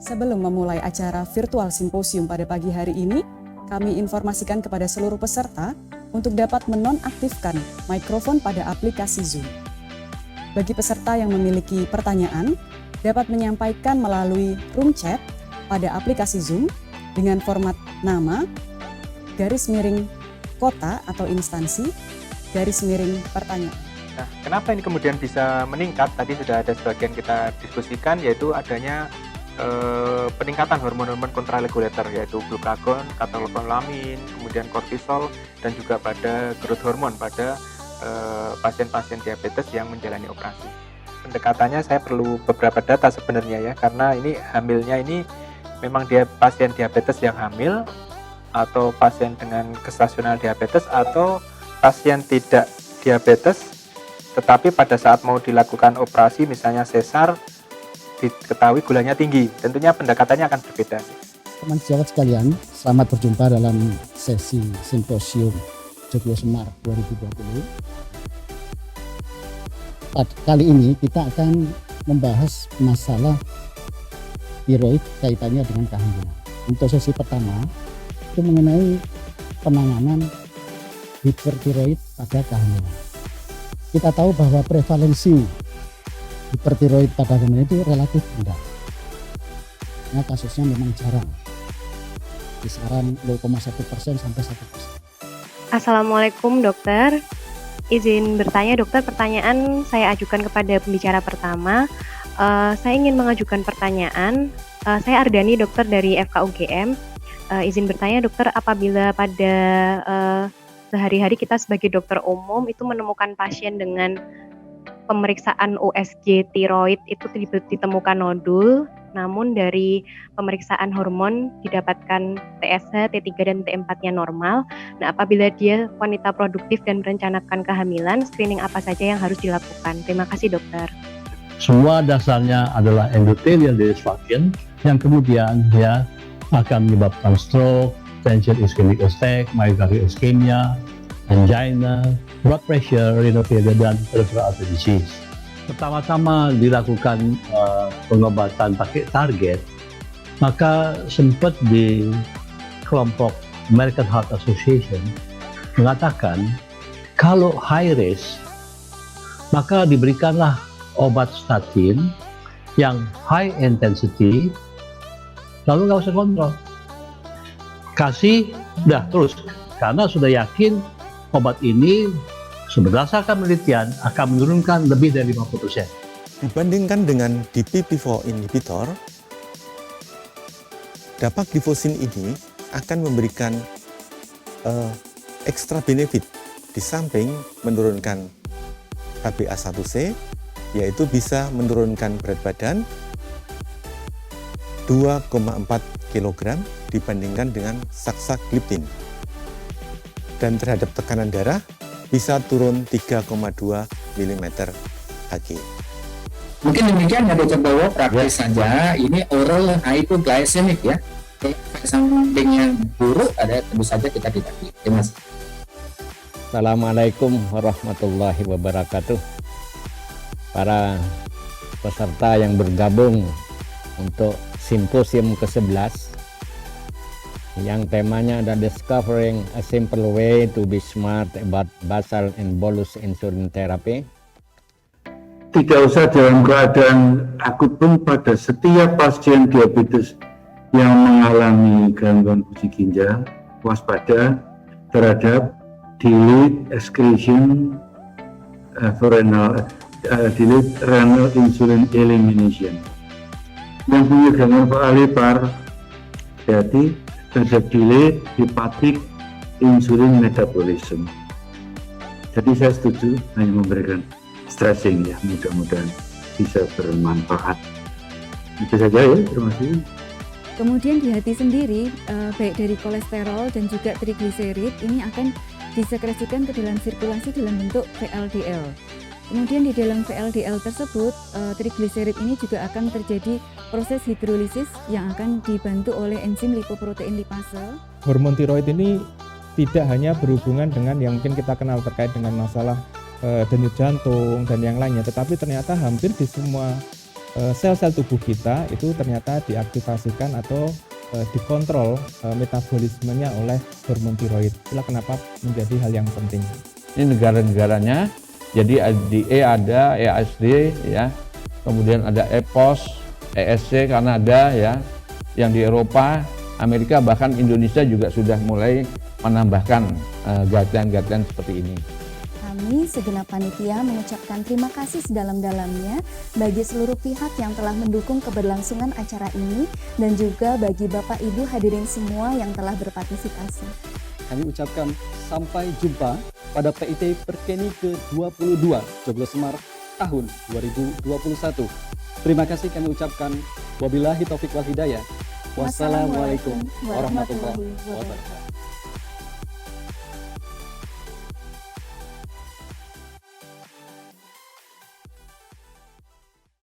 Sebelum memulai acara virtual simposium pada pagi hari ini, kami informasikan kepada seluruh peserta untuk dapat menonaktifkan mikrofon pada aplikasi Zoom. Bagi peserta yang memiliki pertanyaan, dapat menyampaikan melalui room chat pada aplikasi Zoom dengan format nama, garis miring kota atau instansi, garis miring pertanyaan. Nah, kenapa ini kemudian bisa meningkat? Tadi sudah ada sebagian kita diskusikan, yaitu adanya peningkatan hormon-hormon kontraregulator, yaitu glukagon, katekolamiin, kemudian kortisol, dan juga pada growth hormone pada pasien-pasien diabetes yang menjalani operasi. Pendekatannya saya perlu beberapa data sebenarnya ya, karena ini hamilnya ini memang dia pasien diabetes yang hamil, atau pasien dengan gestasional diabetes, atau pasien tidak diabetes tetapi pada saat mau dilakukan operasi misalnya sesar diketahui gulanya tinggi. Tentunya pendekatannya akan berbeda. Teman sejawat sekalian, selamat berjumpa dalam sesi simposium Joglo Semar 2020. Kali ini kita akan membahas masalah tiroid kaitannya dengan kehamilan. Untuk sesi pertama itu mengenai penanganan hipertiroid pada kehamilan. Kita tahu bahwa prevalensi hipertiroid pada kehamilan itu relatif rendah. Nah, kasusnya memang jarang, kisaran 0,1% sampai 1%. Assalamualaikum dokter, izin bertanya dokter, pertanyaan saya ajukan kepada pembicara pertama. Saya ingin mengajukan pertanyaan. Saya Ardani, dokter dari FKUGM. Izin bertanya dokter, apabila pada sehari-hari kita sebagai dokter umum itu menemukan pasien dengan pemeriksaan USG tiroid itu ditemukan nodul, namun dari pemeriksaan hormon didapatkan TSH, T3 dan T4-nya normal. Nah, apabila dia wanita produktif dan merencanakan kehamilan, screening apa saja yang harus dilakukan? Terima kasih dokter. Semua dasarnya adalah endothelial dysfunction yang kemudian ya akan menyebabkan stroke, tension ischemic attack, myocardial ischemia, angina, blood pressure, renal failure, dan peripheral artery disease. Pertama-tama dilakukan pengobatan pakai target, maka sempat di kelompok American Heart Association mengatakan kalau high risk maka diberikanlah obat statin yang high intensity, lalu nggak usah kontrol, kasih udah terus, karena sudah yakin obat ini berdasarkan penelitian akan menurunkan lebih dari 50%. Dibandingkan dengan DPP-4 inhibitor, dapagliflozin ini akan memberikan ekstra benefit di samping menurunkan HbA1c, yaitu bisa menurunkan berat badan 2,4 kg dibandingkan dengan saxagliptin. Dan terhadap tekanan darah bisa turun 3,2 mm Hg. Mungkin demikian ya dokter bahwa praktis saja. Ini oral hypoglycemic ya. Efek samping yang buruk ada tentu saja kita tidak pilih. Terima kasih. Assalamualaikum warahmatullahi wabarakatuh. Para peserta yang bergabung untuk simposium ke-11 yang temanya ada Discovering a Simple Way to be Smart about Basal and Bolus Insulin Therapy. Tidak usah dalam keadaan akut pun pada setiap pasien diabetes yang mengalami gangguan fungsi ginjal, waspada terhadap delayed excretion delayed renal insulin elimination. Yang punya gangguan lipar, hati terhadap delayed hepatic insulin metabolism. Jadi saya setuju hanya memberikan stressing ya, mudah-mudahan bisa bermanfaat. Itu saja ya, terima kasih. Kemudian di hati sendiri, baik dari kolesterol dan juga trigliserid ini akan disekresikan ke dalam sirkulasi dalam bentuk VLDL. Kemudian di dalam VLDL tersebut, trigliserid ini juga akan terjadi proses hidrolisis yang akan dibantu oleh enzim lipoprotein lipase. Hormon tiroid ini tidak hanya berhubungan dengan yang mungkin kita kenal terkait dengan masalah denyut jantung dan yang lainnya, tetapi ternyata hampir di semua sel-sel tubuh kita itu ternyata diaktifasikan atau dikontrol metabolismenya oleh hormon tiroid. Itulah kenapa menjadi hal yang penting. Ini negara-negaranya, jadi di E ada EASD ya, kemudian ada EPOS, ESC Kanada ya, yang di Eropa, Amerika, bahkan Indonesia juga sudah mulai menambahkan guideline-guideline seperti ini. Kami segenap panitia mengucapkan terima kasih sedalam-dalamnya bagi seluruh pihak yang telah mendukung keberlangsungan acara ini dan juga bagi Bapak Ibu hadirin semua yang telah berpartisipasi. Kami ucapkan sampai jumpa pada PIT Perkeni ke-22 Joglo Semar tahun 2021. Terima kasih kami ucapkan. Wabillahi taufiq wal hidayah. Wassalamualaikum warahmatullahi wabarakatuh.